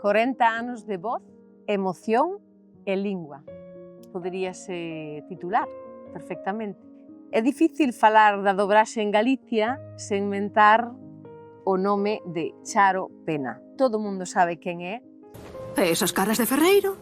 40 anos de voz, emoción e lingua. Poderíase titular perfectamente. É difícil falar da dobraxe en Galicia sen mentar o nome de Charo Pena. Todo o mundo sabe quen é. Esas caras de Ferreiro?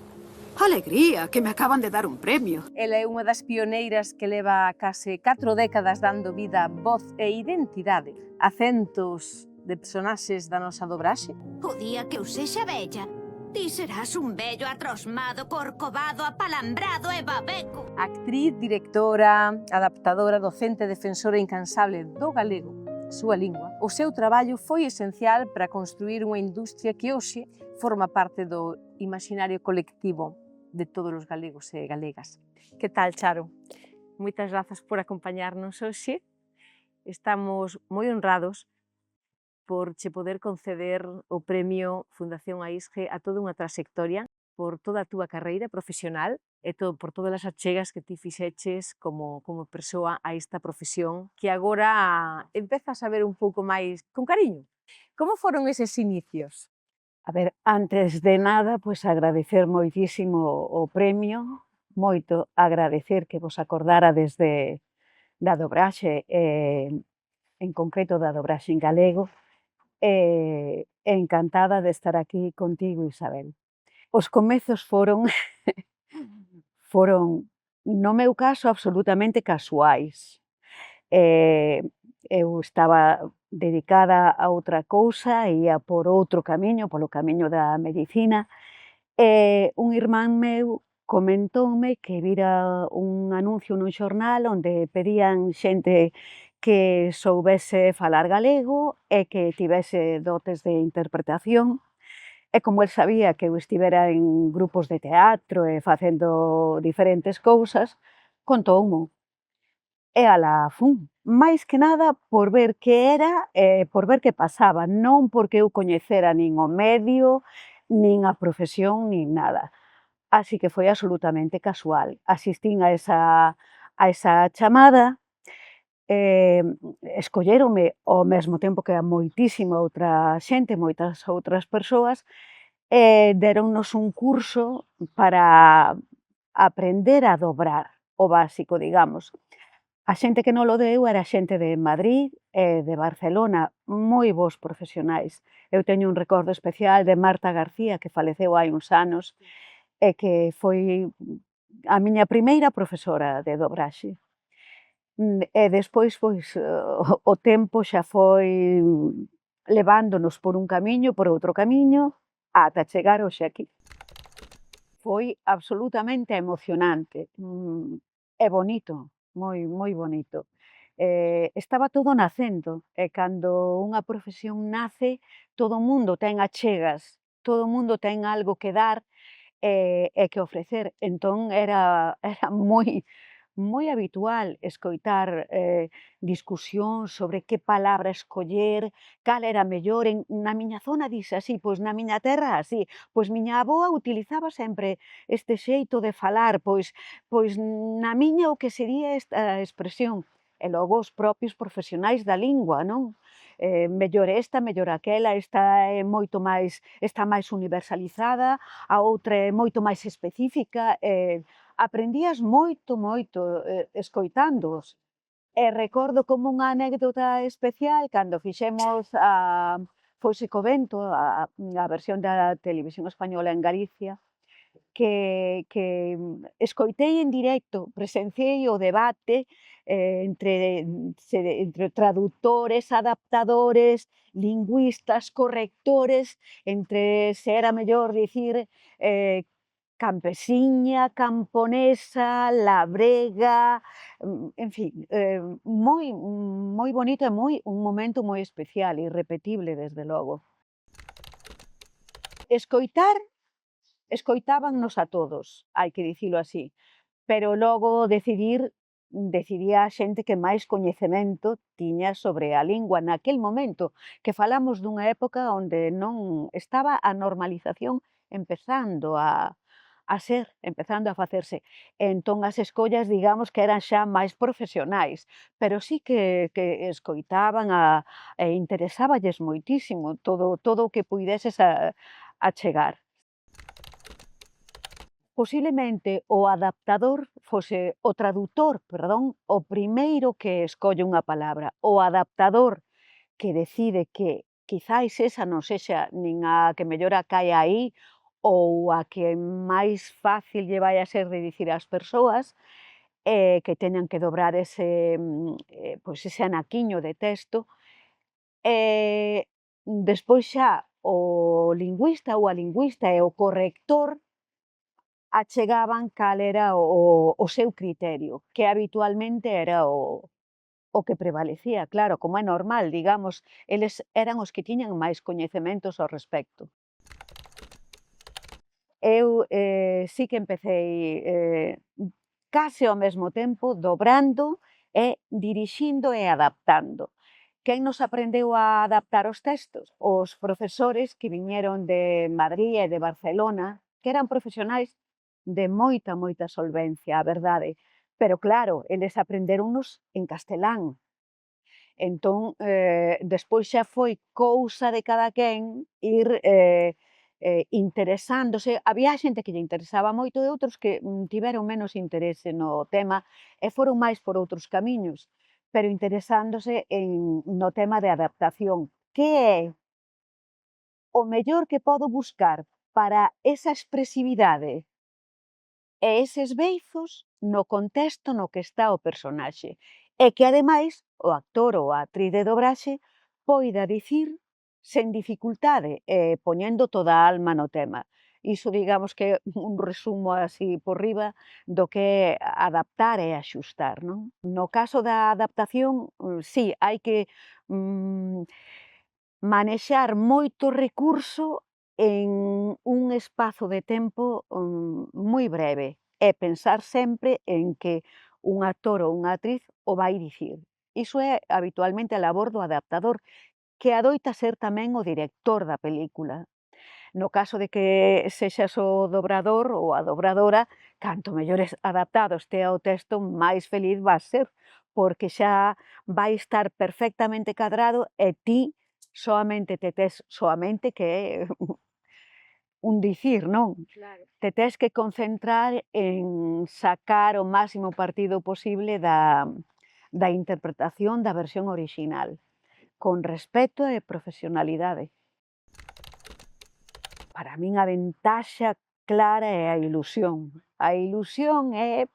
Alegría, que me acaban de dar un premio. Ela é unha das pioneiras que leva case 4 décadas dando vida, voz e identidade a centos de personaxes da nosa dobraxe. O día que eu sexa vella, ti serás un vello atrosmado, corcovado, apalambrado e babeco. Actriz, directora, adaptadora, docente, defensora incansable do galego, súa lingua. O seu traballo foi esencial para construir unha industria que hoxe forma parte do imaginario colectivo de todos os galegos e galegas. Que tal, Charo? Moitas grazas por acompañarnos hoxe. Estamos moi honrados por che poder conceder o premio Fundación AISGE a toda unha trayectoria, por toda a túa carreira profesional e por todas as achegas que ti fixeches como persoa a esta profesión que agora empezas a ver un pouco máis con cariño. Como foron eses inicios? A ver, antes de nada, pois agradecer moitísimo o premio, moito agradecer que vos acordárades da dobraxe, en concreto da dobraxe en galego, encantada de estar aquí contigo, Isabel. Os comezos foron, no meu caso, absolutamente casuais. Eu estaba dedicada a outra cousa, ia por outro camiño, polo camiño da medicina, e un irmán meu comentoume que vira un anuncio nun xornal onde pedían xente que soubese falar galego e que tivese dotes de interpretación, e como el sabía que eu estivera en grupos de teatro e facendo diferentes cousas, contoumo. E alá fun, máis que nada por ver que era e por ver que pasaba, non porque eu coñecera nin o medio, nin a profesión, nin nada. Así que foi absolutamente casual. Asistín a esa chamada, escolléronme ao mesmo tempo que a moitísima outra xente, moitas outras persoas, e déronnos un curso para aprender a dobrar, o básico, digamos. A xente que nolo deu era xente de Madrid e de Barcelona, moi bons profesionais. Eu teño un recordo especial de Marta García, que faleceu hai uns anos, e que foi a miña primeira profesora de dobraxe. E despois, pois, o tempo xa foi levándonos por un camiño, por outro camiño, ata chegar hoxe aquí. Foi absolutamente emocionante, e bonito, moi bonito. Estaba todo nacendo, e cando unha profesión nace, todo o mundo ten achegas, todo o mundo ten algo que dar e que ofrecer. Entón era moi habitual escoitar discusións sobre que palabra escoller, cal era mellor, na miña zona dise así, pois na miña terra así, pois miña avoa utilizaba sempre este xeito de falar, pois na miña o que sería esta expresión. E logo os propios profesionais da lingua, non? Mellor esta, mellor aquela, esta é moito máis, está máis universalizada, a outra é moito máis específica, aprendías moito escoitándoos. E recordo como unha anécdota especial cando fixemos foi Xicovento, a versión da televisión española en Galicia, que escoitei en directo, presenciei o debate entre traductores, adaptadores, lingüistas, correctores, entre se era mellor dicir campesiña, camponesa, labrega, en fin, moi bonito e un momento moi especial, irrepetible, desde logo. Escoitábannos a todos, hai que dicilo así, pero logo decidía a xente que máis coñecemento tiña sobre a lingua naquel momento, que falamos dunha época onde non estaba a normalización empezando a facerse. Entón as escollas, digamos, que eran xa máis profesionais, pero sí que interesáballes moitísimo todo o que puideses a chegar. Posiblemente o adaptador fose o tradutor, perdón, o primeiro que escolle unha palabra. O adaptador que decide que quizáis esa non sexa nin a que mellor a caia aí ou a que máis fácil lle vai a ser de dicir ás persoas, que teñan que dobrar pois ese anaquiño de texto. Despois xa o lingüista ou a lingüista e o corrector achegaban cal era o seu criterio, que habitualmente era o que prevalecía. Claro, como é normal, digamos, eles eran os que tiñan máis coñecementos ao respecto. Eu sí que empecei case ao mesmo tempo, dobrando e dirixindo e adaptando. Quen nos aprendeu a adaptar os textos? Os profesores que viñeron de Madrid e de Barcelona, que eran profesionais de moita solvencia, a verdade. Pero claro, eles aprendéronnos en castelán. Entón, despois xa foi cousa de cada quen ir interesándose. Había xente que lle interesaba moito e outros que tiveron menos interese no tema e foron máis por outros camiños, pero interesándose no tema de adaptación. Que é o mellor que podo buscar para esa expresividade e eses beizos no contexto no que está o personaxe. E que, ademais, o actor ou a actriz de dobraxe poida dicir sen dificultade, poñendo toda a alma no tema. Iso, digamos que é un resumo así por riba do que é adaptar e axustar, non? No caso da adaptación, sí, hai que manexar moito recurso en un espazo de tempo moi breve e pensar sempre en que un actor ou unha actriz o vai dicir. Iso é habitualmente a labor do adaptador, que adoita ser tamén o director da película. No caso de que sexas o dobrador ou a dobradora, canto mellores adaptado estea o texto, máis feliz vas ser, porque xa vai estar perfectamente cadrado e ti soamente te tes, soamente que é un dicir, non? Claro. Te tes que concentrar en sacar o máximo partido posible da interpretación da versión orixinal, con respeto e profesionalidade. Para min a ventaxa clara é a ilusión. A ilusión é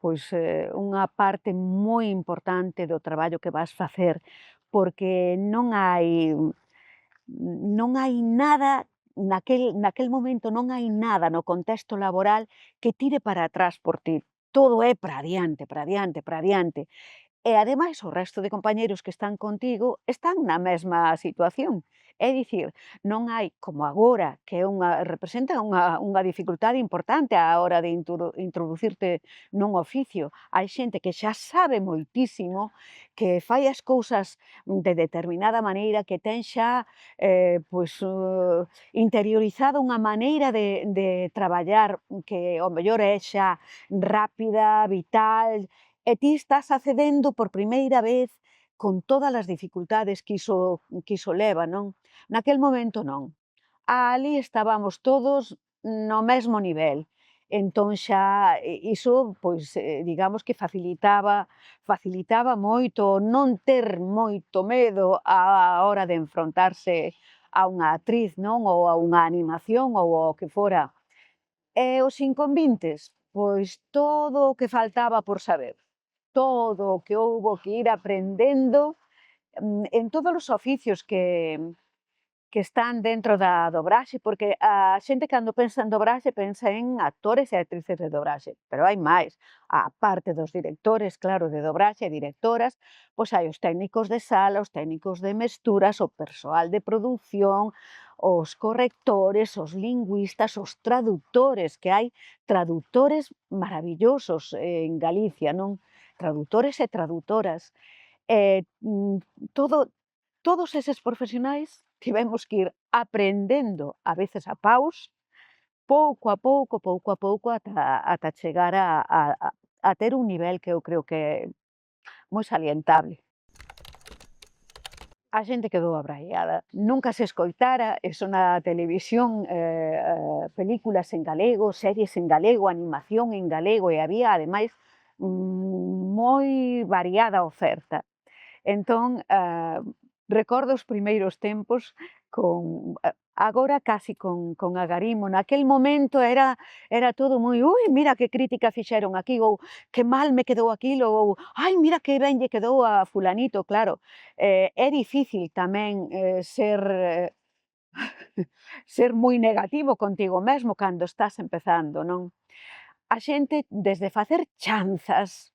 pois, unha parte moi importante do traballo que vas facer, porque non hai nada naquel momento, non hai nada no contexto laboral que tire para atrás por ti. Todo é para adiante, para adiante, para adiante. E ademais o resto de compañeiros que están contigo están na mesma situación. É dicir, non hai, como agora, que representa unha dificultade importante á hora de introducirte nun oficio. Hai xente que xa sabe moitísimo, que fai as cousas de determinada maneira, que ten xa interiorizado unha maneira de traballar que ao mellor é xa rápida, vital, e ti estás accedendo por primeira vez con todas as dificultades que iso leva, non? Naquel momento non. Ali estábamos todos no mesmo nivel. Entón xa iso, pois, digamos que facilitaba moito non ter moito medo á hora de enfrontarse a unha actriz, non? Ou a unha animación ou ao que fora. E os inconvintes? Pois todo o que faltaba por saber. Todo o que houbo que ir aprendendo en todos os oficios que están dentro da dobraxe, porque a xente cando pensa en dobraxe pensa en actores e actrices de dobraxe, pero hai máis. A parte dos directores, claro, de dobraxe e directoras, pois hai os técnicos de sala, os técnicos de mesturas, o persoal de produción, os correctores, os lingüistas, os traductores, que hai traductores maravillosos en Galicia, non? Traductores e traductoras. Todos eses profesionais tivemos que ir aprendendo, a veces a paus, pouco a pouco, ata chegar a ter un nivel que eu creo que é moi salientable. a xente quedou abraiada. Nunca se escoitara eso na televisión, películas en galego, series en galego, animación en galego, e había, ademais, moi variada oferta. Entón, recordo os primeiros tempos con agora casi con agarimo. Naquel momento era todo moi, ui, mira que crítica fixeron aquí, ou que mal me quedou aquilo, ou ai, mira que ben lle quedou a fulanito, claro. É difícil tamén ser moi negativo contigo mesmo cando estás empezando, non? A xente, desde facer chanzas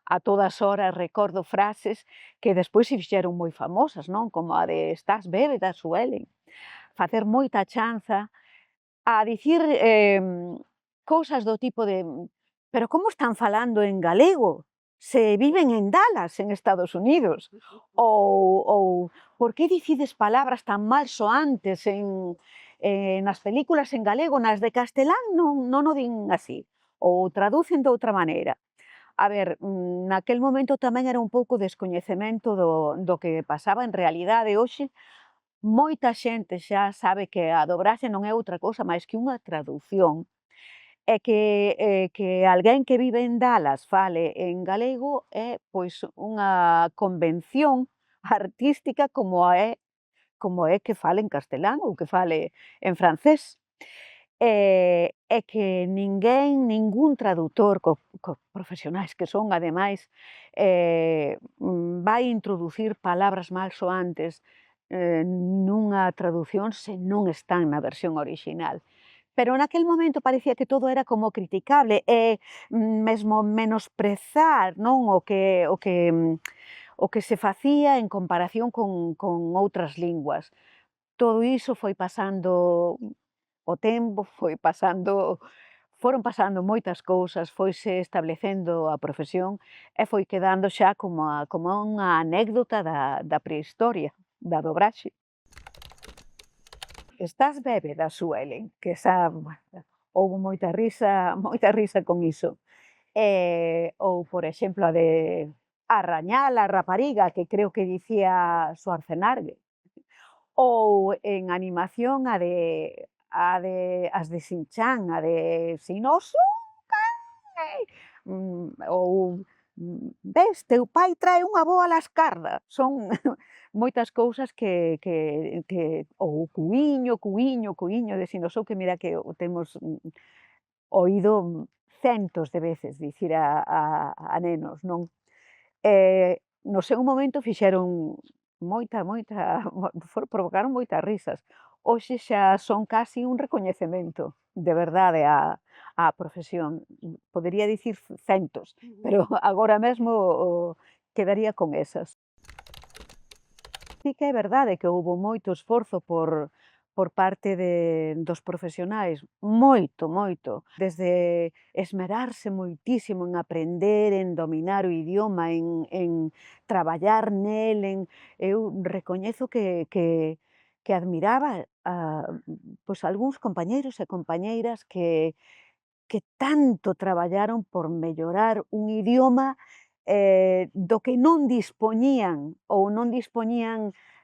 a todas horas, recordo frases que despois se fixeron moi famosas, non? Como a de "Estás bébeda, Suelen". Facer moita chanza, a dicir cousas do tipo de "pero como están falando en galego? Se viven en Dallas, en Estados Unidos". Ou "por que dicides palabras tan mal soantes nas películas en galego, nas de castelán non o din así", ou traducen de outra maneira. A ver, naquel momento tamén era un pouco descoñecemento do que pasaba en realidade. Hoxe, moita xente xa sabe que a dobraxe non é outra cousa máis que unha tradución, e que alguén que vive en Dallas fale en galego é, pois, unha convención artística como é que fale en castelán ou que fale en francés. E que ningún tradutor co profesionais que son, ademais, vai introducir palabras malsoantes nunha tradución se non están na versión orixinal. Pero naquel momento parecía que todo era como criticable e mesmo menosprezar, non, o que se facía en comparación con outras linguas. Todo iso foi pasando o tempo, foron pasando moitas cousas, foise establecendo a profesión e foi quedando xa como unha anécdota da prehistoria, da dobraxe. "Estás bébeda, Suelen", que esa, houbo moita risa con iso. Ou, por exemplo, a de "a rañala, a rapariga", que creo que dicía Schwarzenegger. Ou en animación as de Shin-chan, a de "Shinosuke", ou "ves, teu pai trae unha boa lascarda". Son moitas cousas que ou "cuíño, cuíño, cuíño", de Shinosuke, mira que o temos oído centos de veces dicir a nenos, non? No seu momento fixeron provocaron moitas risas. Hoxe xa son casi un recoñecemento, de verdade, á profesión. Podería dicir centos, pero agora mesmo quedaría con esas. Sí que é verdade que houbo moito esforzo por parte dos profesionais, moito, desde esmerarse moitísimo en aprender, en dominar o idioma, en traballar nel, eu recoñezo que admiraba pois algúns compañeiros e compañeiras que tanto traballaron por mellorar un idioma do que non dispoñían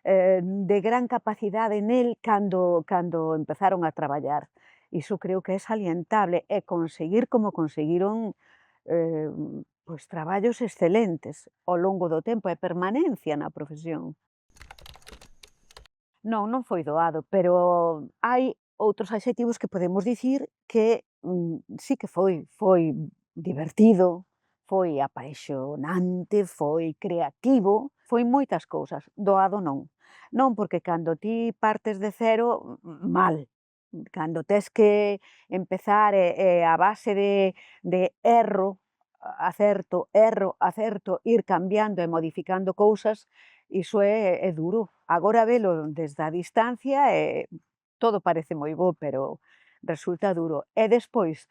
de gran capacidade nel cando empezaron a traballar. Iso creo que é salientable e conseguir como conseguiron eh, pois traballos excelentes ao longo do tempo e permanencia na profesión. Non foi doado, pero hai outros adxectivos que podemos dicir que sí que foi divertido, foi apaixonante, foi creativo, foi moitas cousas. Doado non. Non, porque cando ti partes de cero, mal. Cando tes que empezar a base de erro, acerto, ir cambiando e modificando cousas, iso é duro. Agora velo desde a distancia todo parece moi bo, pero resulta duro. E despois,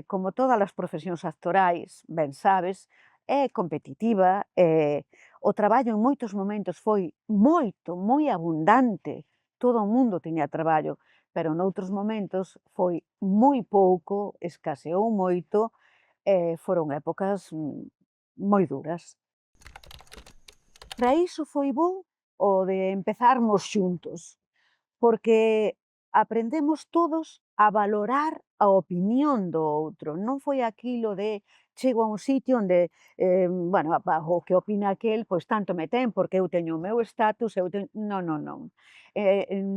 como todas as profesións actorais, ben sabes, é competitiva, o traballo en moitos momentos foi moi abundante, todo o mundo tiña traballo, pero noutros momentos foi moi pouco, escaseou moito, foron épocas moi duras. Para iso foi bo o de empezarmos xuntos, porque aprendemos todos a valorar a opinión do outro. Non foi aquilo de chego a un sitio onde, bueno, o que opina aquel, pois tanto me ten, porque eu teño o meu estatus, eu teño... Non, non, non.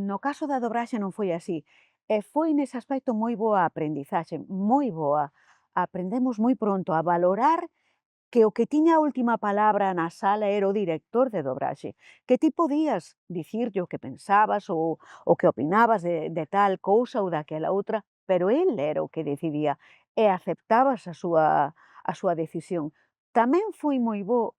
No caso da dobraxe non foi así. E foi nese aspecto moi boa a aprendizaxe, moi boa. Aprendemos moi pronto a valorar que o que tiña a última palabra na sala era o director de dobraxe, que ti podías dicirlle o que pensabas ou o que opinabas de tal cousa ou daquela outra, pero el era o que decidía e aceptabas a súa decisión. Tamén foi moi bo,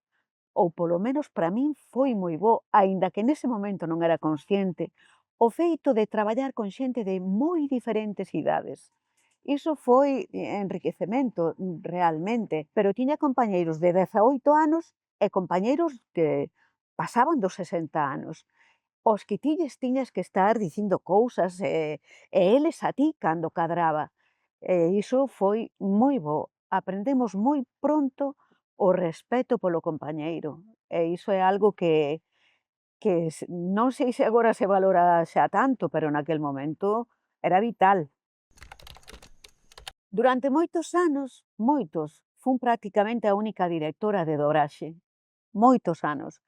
ou polo menos para min foi moi bo, aínda que nese momento non era consciente, o feito de traballar con xente de moi diferentes idades. Iso foi enriquecemento realmente, pero tiña compañeiros de 18 anos e compañeiros que pasaban dos 60 anos. Os que ti lles tiñas que estar dicindo cousas e eles a ti cando cadraba. E iso foi moi bo. Aprendemos moi pronto o respeto polo compañeiro. E iso é algo que non sei se agora se valora xa tanto, pero naquel momento era vital. Durante moitos anos, moitos, fun prácticamente a única directora de dobraxe. Moitos anos.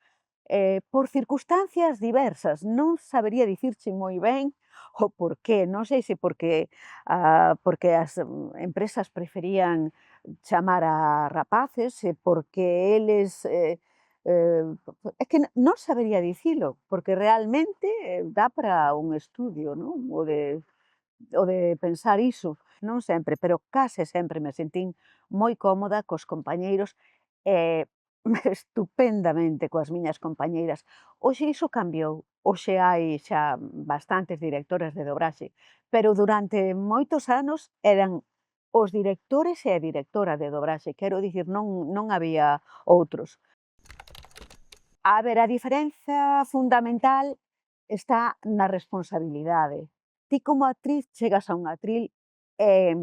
Por circunstancias diversas, non sabería dicirche moi ben o porqué, non sei se porque as empresas preferían chamar a rapaces, e porque eles, é que non sabería dicilo, porque realmente dá para un estudio, non? O de pensar iso, non sempre, pero case sempre me sentín moi cómoda cos compañeiros e estupendamente coas miñas compañeiras. Hoxe iso cambiou, hoxe hai xa bastantes directoras de dobraxe, pero durante moitos anos eran os directores e a directora de dobraxe, quero dicir, non había outros. A ver, a diferenza fundamental está na responsabilidade. Ti como actriz chegas a un atril e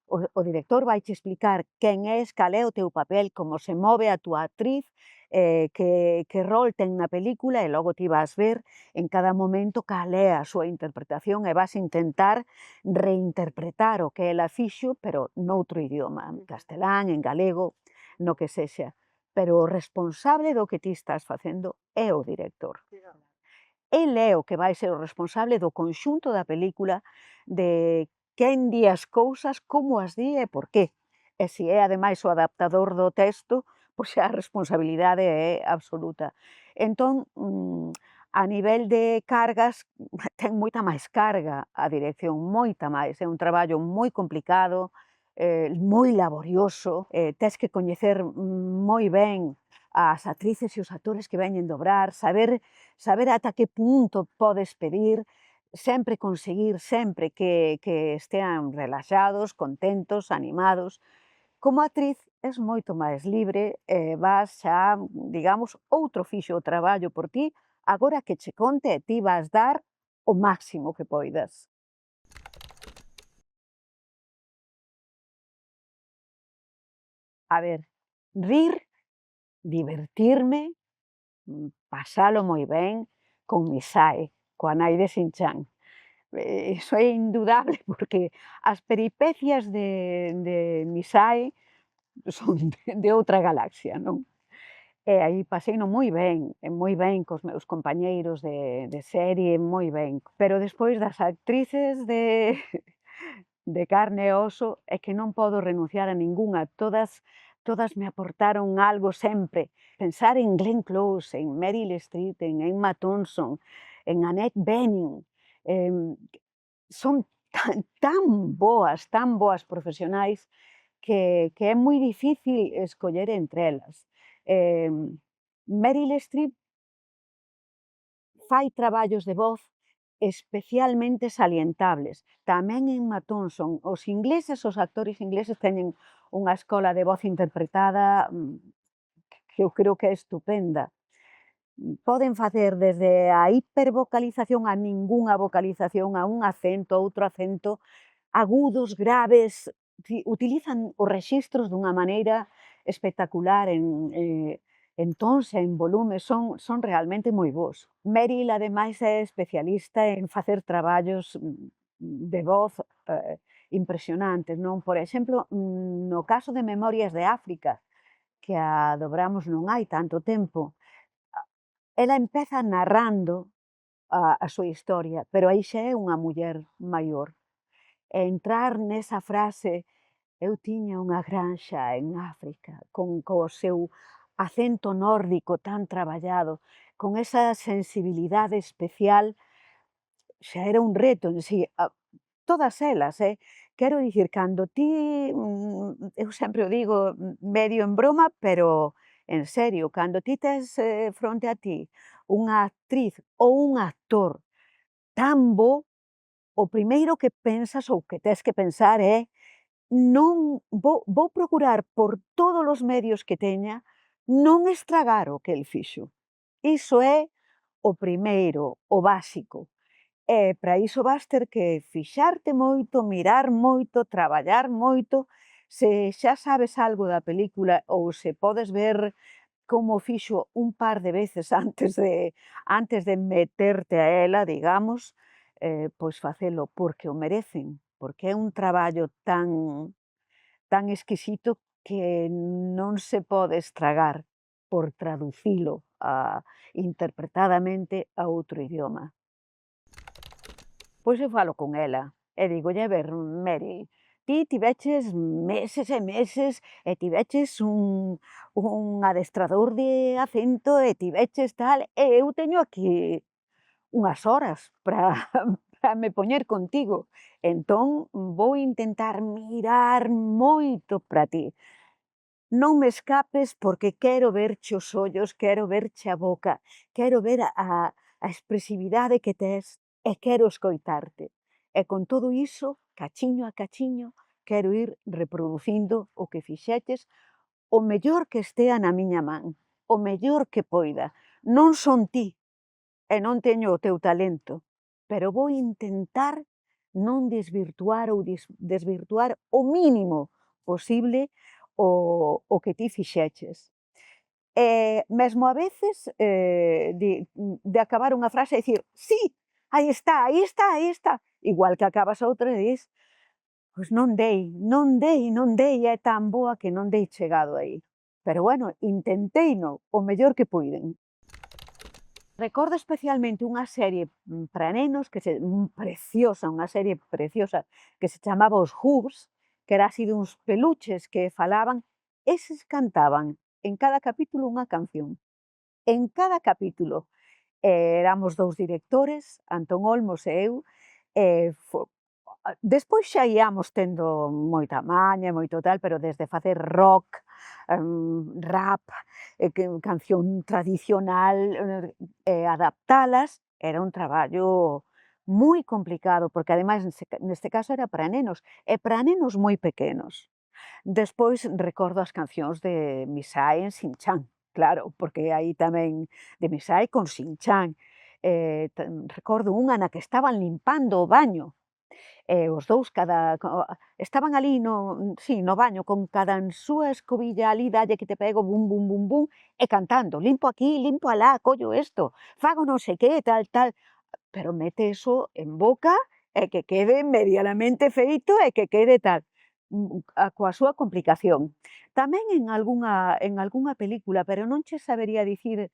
o director vaiche explicar quen és, cal é o teu papel, como se move a túa actriz, que rol ten na película, e logo ti vas ver en cada momento cal é a súa interpretación e vas intentar reinterpretar o que ela fixo, pero noutro idioma, en castelán, en galego, no que sexa. Pero o responsable do que ti estás facendo é o director. El é o que vai ser o responsable do conxunto da película, de quen di as cousas, como as di e por qué. E se é ademais o adaptador do texto, pois xa a responsabilidade é absoluta. Entón, a nivel de cargas, ten moita máis carga a dirección, moita máis. É un traballo moi complicado, moi laborioso, tes que coñecer moi ben as actrices e os actores que veñen dobrar, saber ata que punto podes pedir, sempre conseguir sempre que estean relaxados, contentos, animados. Como actriz és moito máis libre e vas xa, digamos, outro fixo o traballo por ti, agora que che conte e ti vas dar o máximo que poidas. A ver, rir, divertirme, pasalo moi ben con Misae, coa nai de Shin-chan. Iso é indudable, porque as peripecias de Misae son de outra galaxia, non? E aí paseino moi ben cos meus compañeiros de serie, moi ben. Pero despois das actrices de carne e oso, é que non podo renunciar a ningunha, todas me aportaron algo sempre. Pensar en Glenn Close, en Meryl Streep, en Emma Thompson, en Annette Bening, son tan boas profesionais que é moi difícil escoller entre elas. Meryl Streep fai traballos de voz especialmente salientables. Tamén Emma Thompson. Os actores ingleses teñen unha escola de voz interpretada que eu creo que é estupenda. Poden facer desde a hipervocalización a ningunha vocalización, a un acento, a outro acento, agudos, graves, utilizan os rexistros dunha maneira espectacular entón, en volume, son realmente moi bons. Meryl, ademais, é especialista en facer traballos de voz impresionantes, non? Por exemplo, no caso de Memorias de África, que a dobramos non hai tanto tempo, ela empeza narrando a súa historia, pero aí xa é unha muller maior. E entrar nesa frase: "Eu tiña unha granxa en África", co seu acento nórdico tan traballado, con esa sensibilidade especial, xa era un reto en si. Todas elas, quero dicir, cando ti, eu sempre o digo medio en broma, pero en serio, cando ti tes fronte a ti unha actriz ou un actor tan bo, o primeiro que pensas ou que tes que pensar é: non vou procurar por todos os medios que teña non estragar o que el fixo. Iso é o primeiro, o básico. E para iso vas ter que fixarte moito, mirar moito, traballar moito. Se xa sabes algo da película ou se podes ver como fixo un par de veces antes de meterte a ela, digamos, pois facelo, porque o merecen, porque é un traballo tan exquisito que non se pode estragar por traducilo interpretadamente a outro idioma. Pois eu falo con ela e dígolle: "A ver, Mary, ti tiveches meses e meses e tiveches un adestrador de acento e tiveches tal, e eu teño aquí unhas horas para para me poñer contigo. Entón, vou intentar mirar moito para ti. Non me escapes porque quero verche os ollos, quero verche a boca, quero ver a expresividade que tes e quero escoitarte. E con todo iso, cachiño a cachiño, quero ir reproducindo o que fixeches o mellor que estea na miña man, o mellor que poida. Non son ti e non teño o teu talento, pero vou intentar non desvirtuar ou desvirtuar o mínimo posible o que ti fixeches. Mesmo a veces, de acabar unha frase e dicir: "Sí, aí está, aí está, aí está", igual que acabas outra e dis: "Pois non dei, non dei, non dei, é tan boa que non dei chegado aí". Pero bueno, intenteino o mellor que puiden. Recordo especialmente unha serie para nenos preciosa, unha serie preciosa, que se chamaba Os Hoops, que era así duns peluches que falaban. Eses cantaban en cada capítulo unha canción. En cada capítulo. Éramos dous directores, Antón Olmos e eu, e despois xa íamos tendo moita maña e moito tal, pero desde facer rock, rap, canción tradicional, adaptalas, era un traballo moi complicado, porque ademais neste caso era para nenos, e para nenos moi pequenos. Despois recordo as cancións de Misai en Shin-chan, claro, porque aí tamén de Misai con Shin-chan. Recordo unha na que estaban limpando o baño, os dous estaban ali no baño con cada súa escobilla ali, dalle que te pego, bum, bum, bum, bum, e cantando, limpo aquí, limpo alá, collo esto, fago non sei que, tal, tal, pero mete eso en boca e que quede medianamente feito e que quede tal, coa súa complicación. Tamén en algunha película, pero non che sabería dicir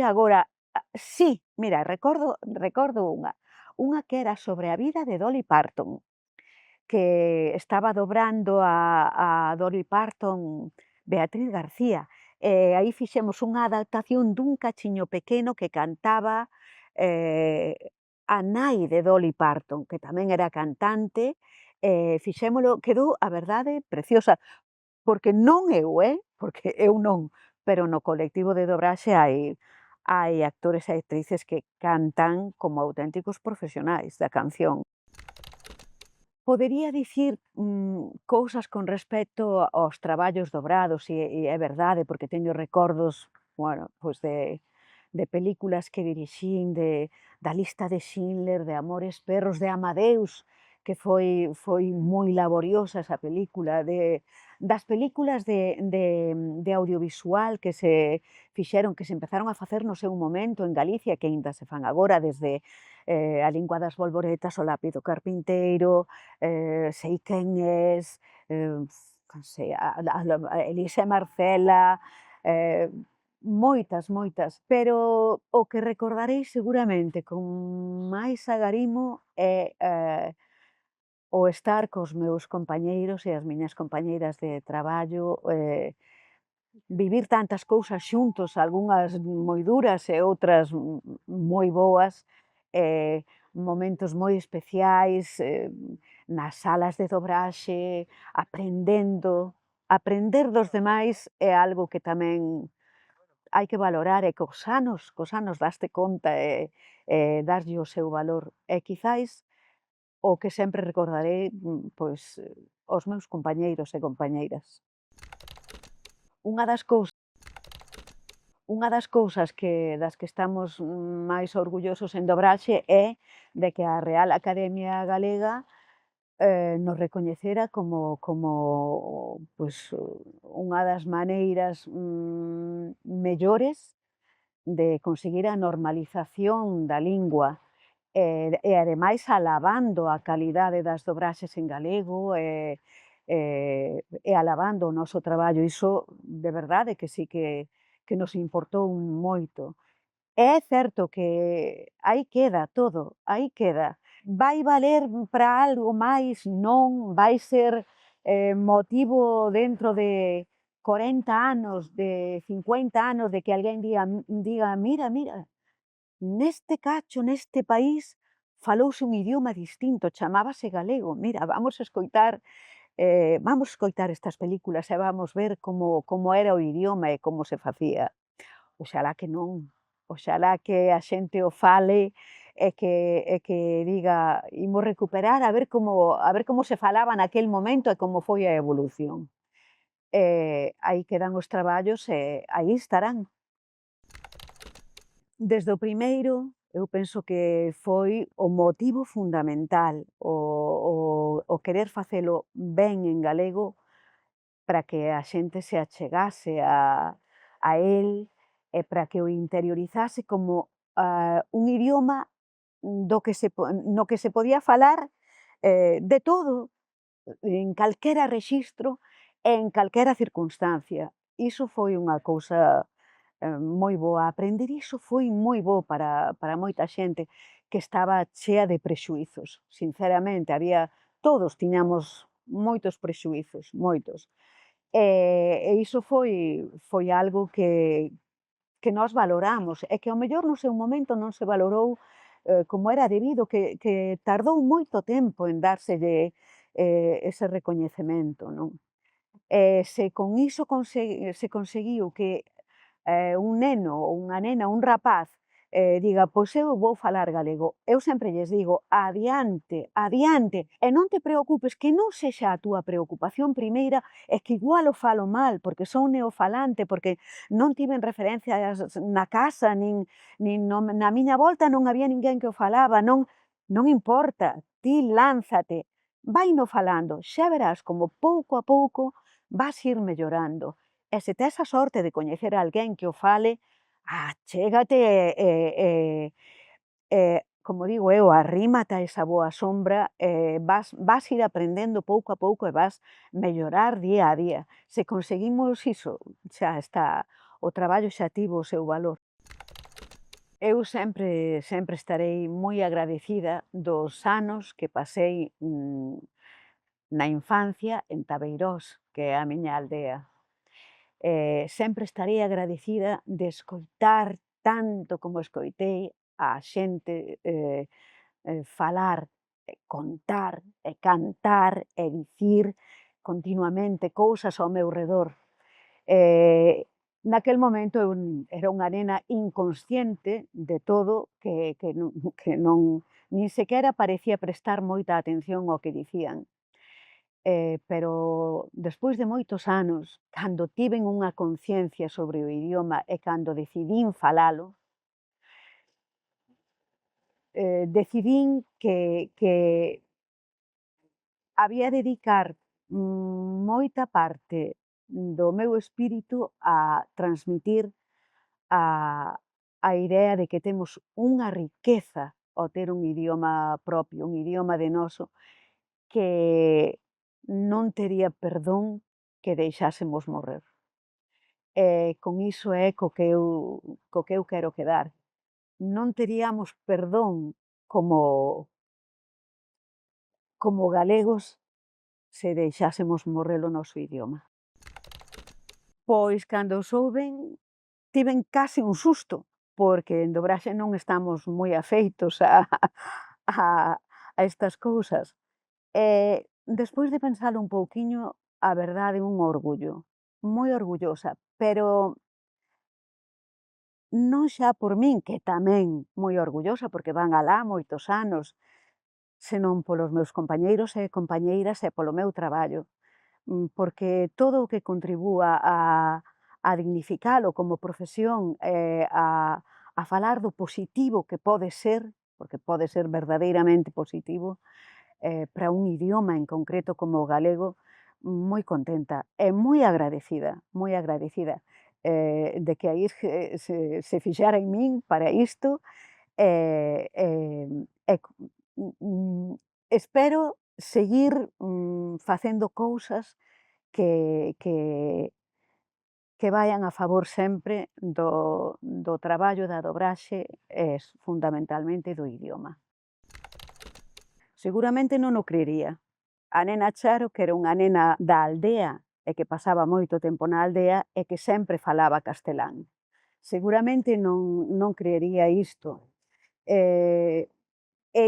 agora. Sí, mira, recordo unha que era sobre a vida de Dolly Parton, que estaba dobrando a Dolly Parton Beatriz García, e aí fixemos unha adaptación dun cachiño pequeno que cantaba a nai de Dolly Parton, que tamén era cantante, fixémolo, quedou, a verdade, preciosa, porque non eu, porque eu non, pero no colectivo de dobraxe hai actores e actrices que cantan como auténticos profesionais da canción. Podería dicir cousas con respecto aos traballos dobrados e é verdade, porque teño recordos, bueno, pois de películas que dirixín, da Lista de Schindler, de Amores Perros, de Amadeus, que foi moi laboriosa esa película, das películas de audiovisual que se fixeron, que se empezaron a facer no seu momento en Galicia, que aínda se fan agora, desde A lingua das bolboretas, O lápiz do carpinteiro, Sei quen és, non sei, a Elisa e Marcela, moitas, pero o que recordarei seguramente con máis agarimo é o estar cos meus compañeiros e as miñas compañeiras de traballo, vivir tantas cousas xuntos, algunhas moi duras e outras moi boas, momentos moi especiais, nas salas de dobraxe, aprendendo. Aprender dos demais é algo que tamén hai que valorar e cos anos daste conta e darlle o seu valor. E quizais o que sempre recordarei, pois, os meus compañeiros e compañeiras. Unha das cousas das que estamos máis orgullosos en dobraxe é de que a Real Academia Galega nos recoñecera como pois, unha das maneiras mellores de conseguir a normalización da lingua e ademais alabando a calidade das dobraxes en galego e alabando o noso traballo. Iso de verdade que sí que nos importou moito. É certo que aí queda todo, aí queda. Vai valer para algo máis? Non. Vai ser motivo dentro de 40 anos, de 50 anos, de que alguén diga mira, neste cacho, neste país, falouse un idioma distinto, chamábase galego. Mira, vamos escoitar estas películas e vamos ver como era o idioma e como se facía. Oxalá que non. Oxalá que a xente o fale e que diga imos recuperar a ver como se falaba naquel momento e como foi a evolución. Aí quedan os traballos e aí estarán. Desde o primeiro, eu penso que foi o motivo fundamental, o querer facelo ben en galego para que a xente se achegase a el e para que o interiorizase como un idioma no que se podía falar de todo, en calquera rexistro e en calquera circunstancia. Iso foi unha cousa moi boa. Aprender iso foi moi bo para moita xente que estaba chea de prexuízos. Sinceramente, todos tiñamos moitos prexuízos, moitos. E iso foi algo que nós valoramos e que ao mellor no seu momento non se valorou como era debido, que tardou moito tempo en dárselle ese recoñecemento, non? Se con iso se conseguiu que un neno ou unha nena, un rapaz, diga, pois eu vou falar galego. Eu sempre lles digo, adiante, adiante, e non te preocupes, que non sexa a túa preocupación primeira, é que igual o falo mal, porque son neofalante, porque non tiven referencias na casa, nin na miña volta non había ninguén que o falaba, non importa, ti lánzate, vaino falando, xa verás como pouco a pouco vas ir mellorando. E se tes a sorte de coñecer a alguén que o fale, achégate como digo eu, arrímate a esa boa sombra e vas ir aprendendo pouco a pouco e vas mellorar día a día. Se conseguimos iso, xa está, o traballo xa tivo o seu valor. Eu sempre estarei moi agradecida dos anos que pasei na infancia en Tabeirós, que é a miña aldea. Sempre estarei agradecida de escoitar tanto como escoitei a xente falar, contar, e cantar, e dicir continuamente cousas ao meu redor. Naquel momento eu era unha nena inconsciente de todo, que non nin sequera parecía prestar moita atención ao que dicían. Pero despois de moitos anos, cando tiven unha conciencia sobre o idioma e cando decidín falalo, decidín que había de dedicar moita parte do meu espírito a transmitir a idea de que temos unha riqueza ao ter un idioma propio, un idioma de noso, que non tería perdón que deixásemos morrer. E con iso é co que eu quero quedar. Non teríamos perdón como galegos se deixásemos morrer o noso idioma. Pois cando o souben, tiven case un susto, porque en dobraxe non estamos moi afeitos a estas cousas. E despois de pensalo un pouquiño, a verdade, un orgullo, moi orgullosa, pero non xa por min, que tamén moi orgullosa, porque van alá moitos anos, senón polos meus compañeiros e compañeiras e polo meu traballo. Porque todo o que contribúa a dignificalo como profesión, a falar do positivo que pode ser, porque pode ser verdadeiramente positivo, para un idioma en concreto como o galego, moi contenta e moi agradecida, de que a ISGE se fixara en min para isto, e espero seguir facendo cousas que, que, que vayan a favor sempre do traballo da dobraxe e fundamentalmente do idioma. Seguramente non o creería. A nena Charo, que era unha nena da aldea e que pasaba moito tempo na aldea e que sempre falaba castelán. Seguramente non creería isto. E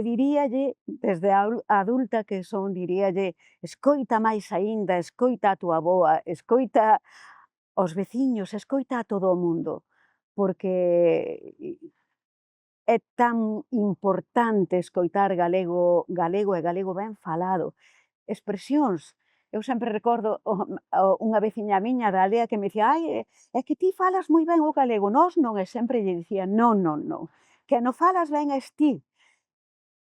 diríalle, desde a adulta que son, diríalle: escoita máis aínda, escoita a túa avoa, escoita aos veciños, escoita a todo o mundo, porque é tan importante escoitar galego e galego ben falado. Expresións. Eu sempre recordo unha veciña miña da aldea que me dicía: ai, é que ti falas moi ben o galego, nós non, e sempre lle dicía: non, non, non, que non falas ben és ti,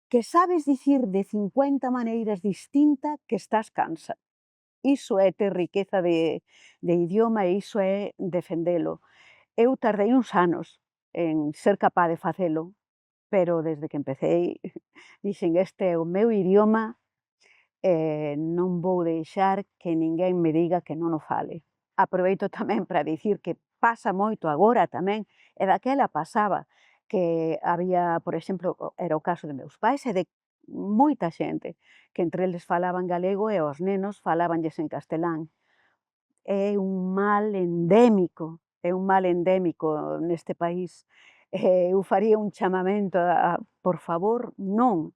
que sabes dicir de 50 maneiras distinta que estás cansa. Iso é ter riqueza de idioma e iso é defendelo. Eu tardei uns anos en ser capaz de facelo, pero desde que empecéi dixen: este é o meu idioma e non vou deixar que ninguén me diga que non o fale. Aproveito tamén para dicir que pasa moito agora tamén, e daquela pasaba, que había, por exemplo, era o caso de meus pais e de moita xente, que entre eles falaban galego e os nenos falábanlles en castelán. É un mal endémico, neste país. Eu faría un chamamento por favor, non.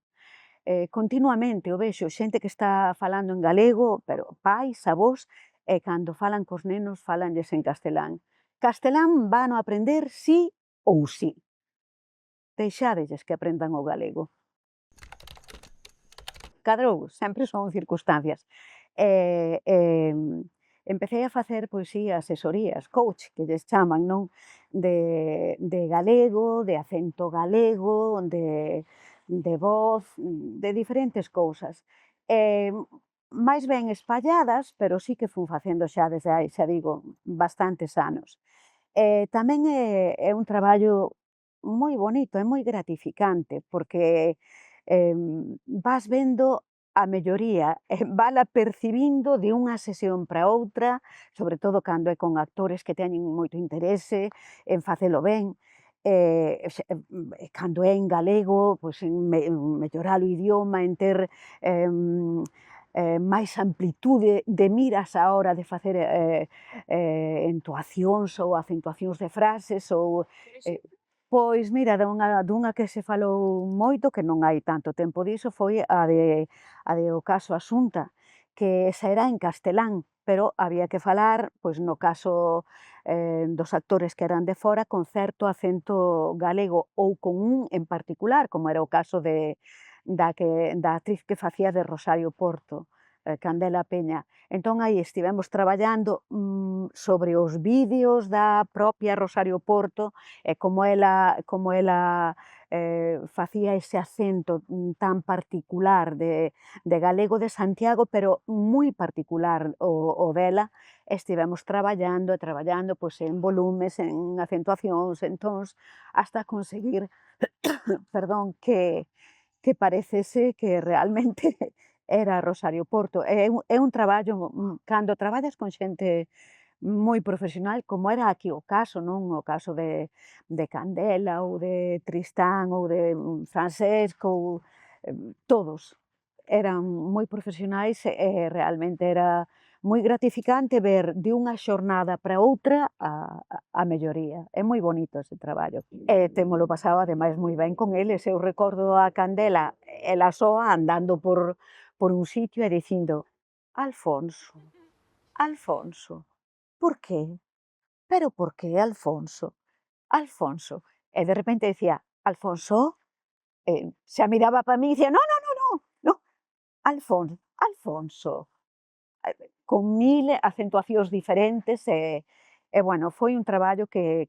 Continuamente o vexo, xente que está falando en galego, pero pais, avós, e cando falan cos nenos, falanlles en castelán. Castelán vano aprender sí ou sí. Deixádelles que aprendan o galego. Cadrou, sempre son circunstancias. Empecé a facer, pois sí, asesorías, coach, que lles chaman, non? De galego, de acento galego, de voz, de diferentes cousas. Máis ben espalladas, pero sí que fun facendo xa desde hai, xa digo, bastantes anos. Tamén é un traballo moi bonito, é moi gratificante, porque vas vendo a melloría, vala percibindo de unha sesión para outra, sobre todo cando é con actores que teñen moito interese en facelo ben, cando é en galego, pois en mellorar o idioma, en ter máis amplitude de miras á hora de facer entoacións ou acentuacións de frases ou pois mira, dunha que se falou moito, que non hai tanto tempo diso, foi a de o caso Asunta, que esa era en castelán, pero había que falar, pois no caso dos actores que eran de fora, con certo acento galego ou con un en particular, como era o caso da actriz que facía de Rosario Porto, Candela Peña. Entón, aí estivemos traballando sobre os vídeos da propia Rosario Porto e como ela facía ese acento tan particular de galego de Santiago, pero moi particular o dela. Estivemos traballando e traballando pois, en volumes, en acentuacións, en tons, hasta conseguir perdón, que parecese que realmente era Rosario Porto. É un traballo, cando traballas con xente moi profesional, como era aquí o caso, non? O caso de Candela, ou de Tristán, ou de Francesco, ou todos eran moi profesionais e realmente era moi gratificante ver de unha xornada para outra a melloría. É moi bonito ese traballo. E témolo pasado, ademais, moi ben con eles. Eu recordo a Candela, ela soa andando por un sitio e dicindo: Alfonso, Alfonso, por qué? Pero por qué, Alfonso? Alfonso. E de repente decía, Alfonso, xa miraba para mí e dicía, no, Alfonso, Alfonso, con 1000 acentuacións diferentes bueno, foi un traballo que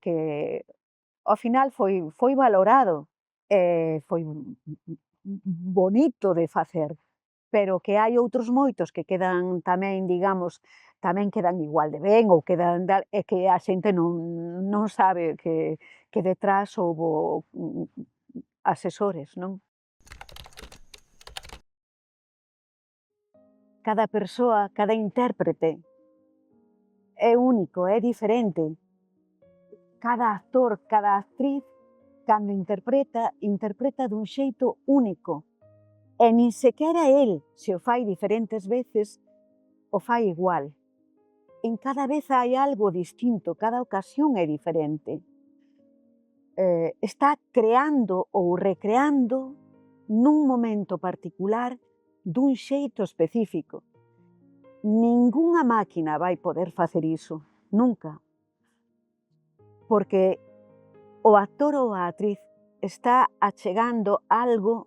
ao final foi valorado, foi bonito de facer, pero que hai outros moitos que quedan tamén, digamos, tamén quedan igual de ben ou quedan e que a xente non sabe que detrás houbo asesores, non? Cada persoa, cada intérprete é único, é diferente. Cada actor, cada actriz, cando interpreta dun xeito único. E nin sequera el, se o fai diferentes veces, o fai igual. En cada vez hai algo distinto, cada ocasión é diferente. Está creando ou recreando nun momento particular dun xeito específico. Ningunha máquina vai poder facer iso, nunca. Porque o actor ou a actriz está achegando algo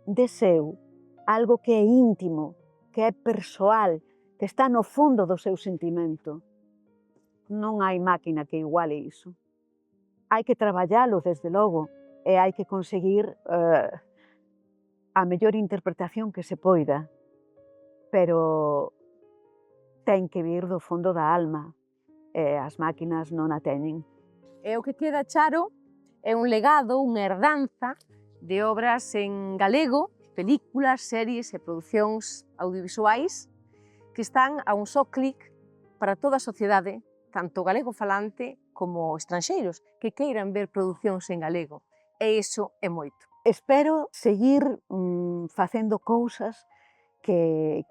de seu, algo que é íntimo, que é persoal, que está no fondo do seu sentimento. Non hai máquina que iguale iso. Hai que traballalo, desde logo, e hai que conseguir a mellor interpretación que se poida, pero ten que vir do fondo da alma, e as máquinas non a teñen. E o que queda charo é un legado, unha herdanza de obras en galego, películas, series e producións audiovisuais que están a un só clic para toda a sociedade, tanto galego falante como estranxeiros, que queiran ver producións en galego. E iso é moito. Espero seguir facendo cousas que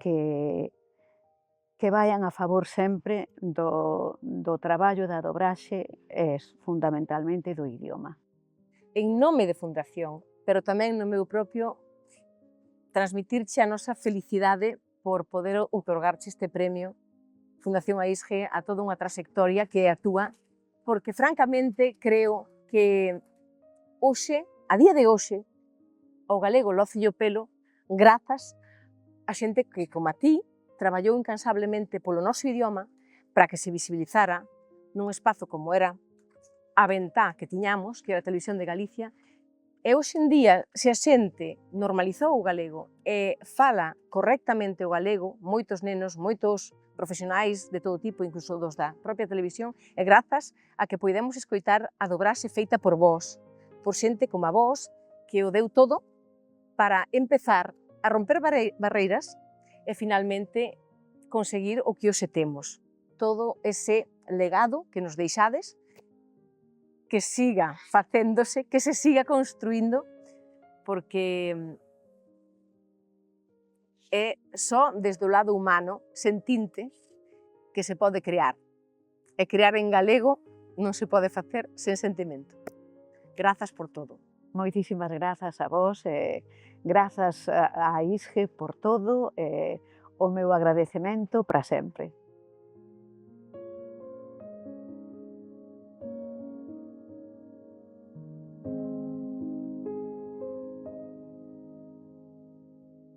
vayan a favor sempre do traballo da dobraxe e fundamentalmente do idioma. En nome de Fundación, pero tamén no meu propio, transmitirche a nosa felicidade por poder outorgarche este premio Fundación AISGE a toda unha trayectoria que é a túa, porque francamente creo que hoxe, a día de hoxe, o galego loce o pelo grazas a xente que, como a ti, traballou incansablemente polo noso idioma para que se visibilizara nun espazo como era a ventá que tiñamos, que era a Televisión de Galicia, e hoxe en día, se a xente normalizou o galego e fala correctamente o galego, moitos nenos, moitos profesionais de todo tipo, incluso dos da propia televisión, e grazas a que poidemos escoitar a dobraxe feita por vós, por xente como a vós, que o deu todo para empezar a romper barreiras e finalmente conseguir o que hoxe temos. Todo ese legado que nos deixades, que siga facéndose, que se siga construindo, porque é só desde o lado humano, sentinte, que se pode crear. E crear en galego non se pode facer sen sentimento. Grazas por todo. Moitísimas grazas a vos, grazas a ISGE por todo, o meu agradecemento para sempre.